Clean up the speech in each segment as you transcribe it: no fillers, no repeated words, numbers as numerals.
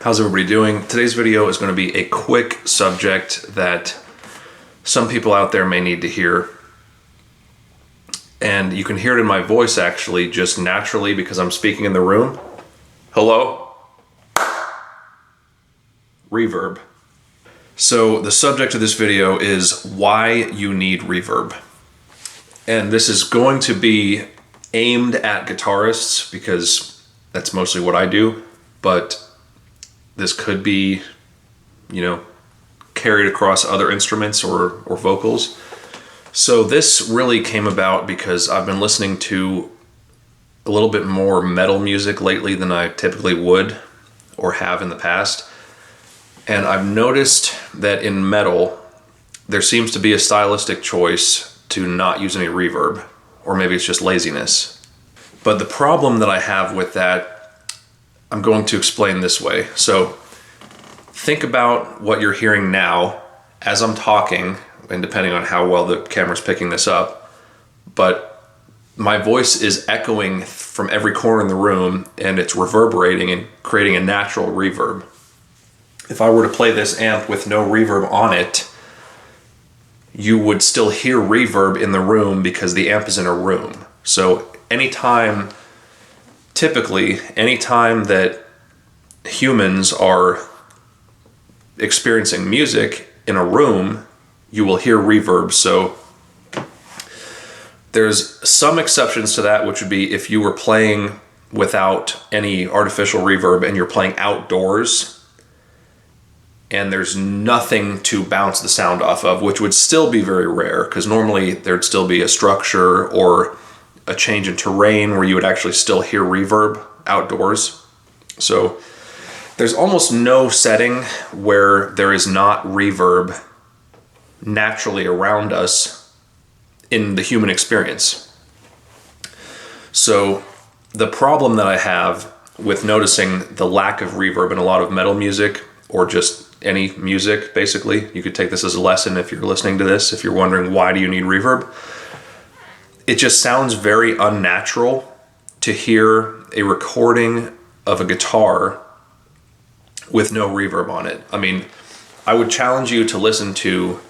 How's everybody doing? Today's video is going to be a quick subject that some people out there may need to hear. And you can hear it in my voice actually, just naturally because I'm speaking in the room. Hello? Reverb. So the subject of this video is why you need reverb. And this is going to be aimed at guitarists because that's mostly what I do, but this could be, carried across other instruments or vocals. So this really came about because I've been listening to a little bit more metal music lately than I typically would or have in the past. And I've noticed that in metal, there seems to be a stylistic choice to not use any reverb, or maybe it's just laziness. But the problem that I have with that, I'm going to explain this way. So think about what you're hearing now as I'm talking, and depending on how well the camera's picking this up, but my voice is echoing from every corner in the room and it's reverberating and creating a natural reverb. If I were to play this amp with no reverb on it, you would still hear reverb in the room because the amp is in a room. So typically, anytime that humans are experiencing music in a room, you will hear reverb. So there's some exceptions to that, which would be if you were playing without any artificial reverb and you're playing outdoors and there's nothing to bounce the sound off of, which would still be very rare because normally there'd still be a structure or a change in terrain where you would actually still hear reverb outdoors. So there's almost no setting where there is not reverb naturally around us in the human experience. So the problem that I have with noticing the lack of reverb in a lot of metal music, or just any music basically, you could take this as a lesson if you're listening to this, if you're wondering why do you need reverb, it just sounds very unnatural to hear a recording of a guitar with no reverb on it. I mean, I would challenge you to listen to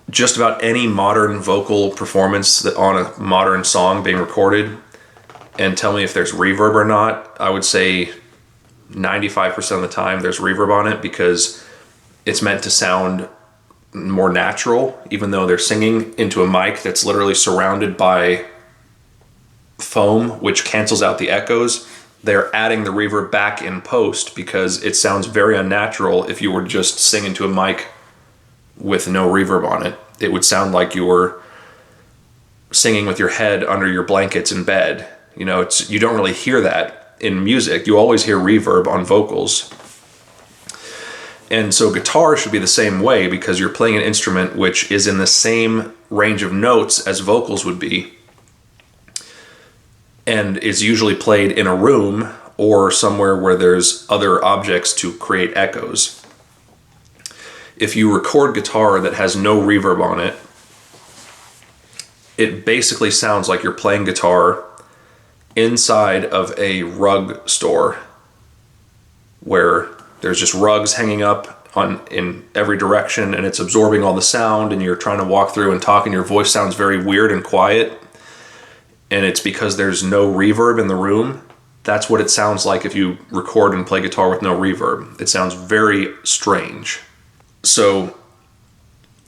just about any modern vocal performance on a modern song being recorded and tell me if there's reverb or not. I would say 95% of the time there's reverb on it because it's meant to sound more natural, even though they're singing into a mic that's literally surrounded by foam, which cancels out the echoes. They're adding the reverb back in post because it sounds very unnatural if you were just singing to a mic with no reverb on it. It would sound like you were singing with your head under your blankets in bed. You don't really hear that in music. You always hear reverb on vocals. And so guitar should be the same way because you're playing an instrument which is in the same range of notes as vocals would be, and is usually played in a room or somewhere where there's other objects to create echoes. If you record guitar that has no reverb on it, it basically sounds like you're playing guitar inside of a rug store where there's just rugs hanging up in every direction and it's absorbing all the sound, and you're trying to walk through and talk and your voice sounds very weird and quiet, and it's because there's no reverb in the room. That's what it sounds like if you record and play guitar with no reverb. It sounds very strange. So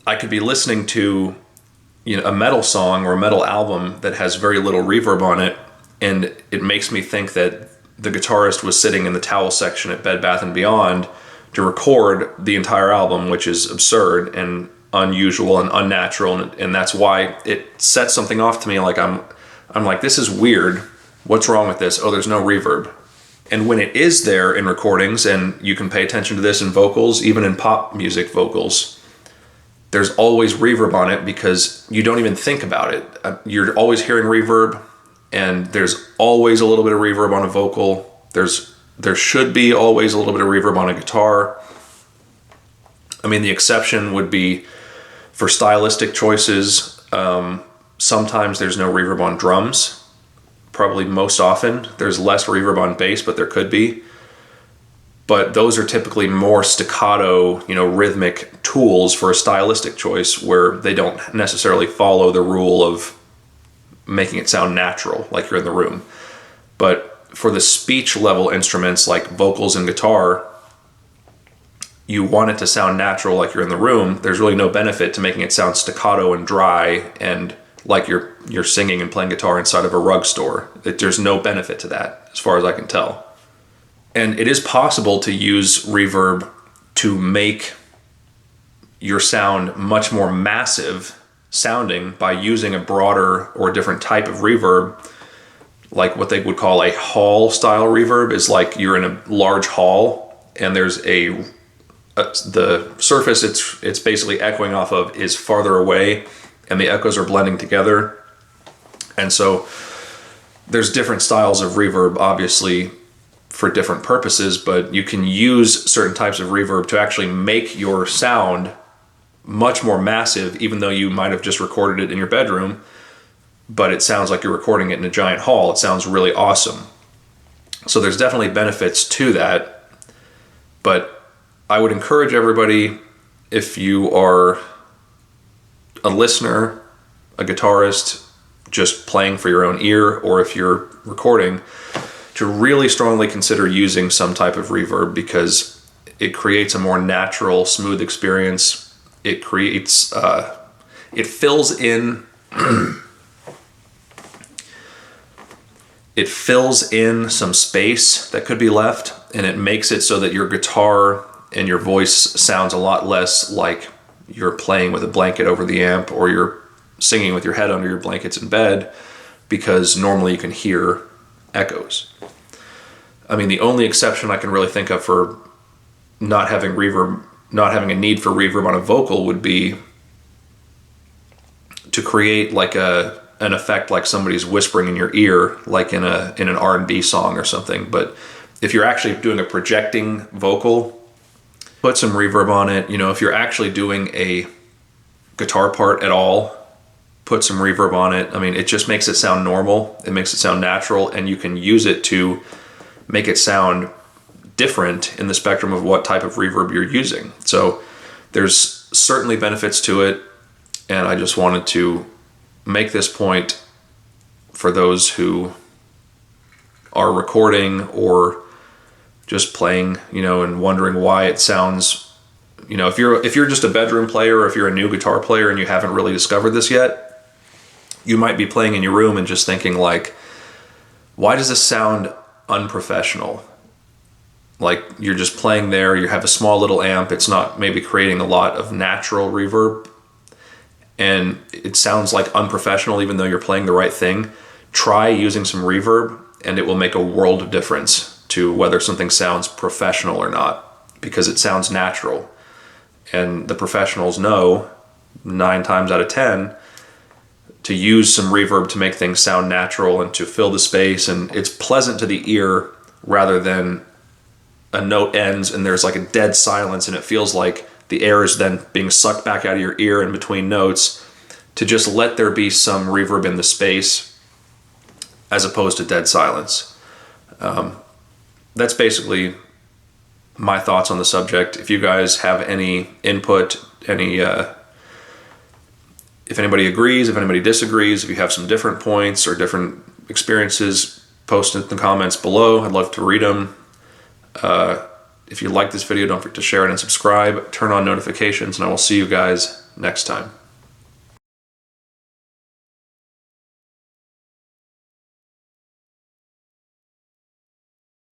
I could be listening to a metal song or a metal album that has very little reverb on it, and it makes me think that the guitarist was sitting in the towel section at Bed Bath & Beyond to record the entire album, which is absurd and unusual and unnatural, and that's why it sets something off to me. Like I'm like, this is weird. What's wrong with this? Oh, there's no reverb. And when it is there in recordings, and you can pay attention to this in vocals, even in pop music vocals, there's always reverb on it because you don't even think about it. You're always hearing reverb, and there's always a little bit of reverb on a vocal. There should be always a little bit of reverb on a guitar. I mean, the exception would be for stylistic choices. Sometimes there's no reverb on drums. Probably most often there's less reverb on bass, but there could be. but those are typically more staccato, rhythmic tools for a stylistic choice where they don't necessarily follow the rule of making it sound natural, like you're in the room. But for the speech level instruments like vocals and guitar, you want it to sound natural like you're in the room. There's really no benefit to making it sound staccato and dry and like you're singing and playing guitar inside of a rug store. There's no benefit to that, as far as I can tell. And it is possible to use reverb to make your sound much more massive sounding by using a broader or different type of reverb. Like what they would call a hall style reverb is like you're in a large hall and there's the surface it's basically echoing off of is farther away and the echoes are blending together. And so there's different styles of reverb, obviously, for different purposes, but you can use certain types of reverb to actually make your sound much more massive, even though you might have just recorded it in your bedroom, but it sounds like you're recording it in a giant hall. It sounds really awesome. So there's definitely benefits to that, but I would encourage everybody, if you are a listener, a guitarist, just playing for your own ear, or if you're recording, to really strongly consider using some type of reverb, because it creates a more natural, smooth experience. It creates, it fills in, it fills in some space that could be left, and it makes it so that your guitar and your voice sounds a lot less like you're playing with a blanket over the amp, or you're singing with your head under your blankets in bed, because normally you can hear echoes. I mean, the only exception I can really think of for not having reverb, not having a need for reverb on a vocal would be to create like an effect like somebody's whispering in your ear, like in an R&B song or something. But if you're actually doing a projecting vocal, put some reverb on it. If you're actually doing a guitar part at all, put some reverb on it. I mean, it just makes it sound normal. It makes it sound natural, and you can use it to make it sound different in the spectrum of what type of reverb you're using. So there's certainly benefits to it, and I just wanted to make this point for those who are recording or just playing, and wondering why it sounds, if you're just a bedroom player, or if you're a new guitar player and you haven't really discovered this yet, you might be playing in your room and just thinking like, why does this sound unprofessional? Like you're just playing there, you have a small little amp, it's not maybe creating a lot of natural reverb, and it sounds like unprofessional even though you're playing the right thing. Try using some reverb and it will make a world of difference to whether something sounds professional or not, because it sounds natural. And the professionals know 9 times out of 10 to use some reverb to make things sound natural and to fill the space, and it's pleasant to the ear rather than a note ends and there's like a dead silence and it feels like the air is then being sucked back out of your ear in between notes. To just let there be some reverb in the space as opposed to dead silence. That's basically my thoughts on the subject. If you guys have any input, if anybody agrees, if anybody disagrees, if you have some different points or different experiences, post it in the comments below. I'd love to read them. If you like this video, don't forget to share it and subscribe, turn on notifications, and I will see you guys next time.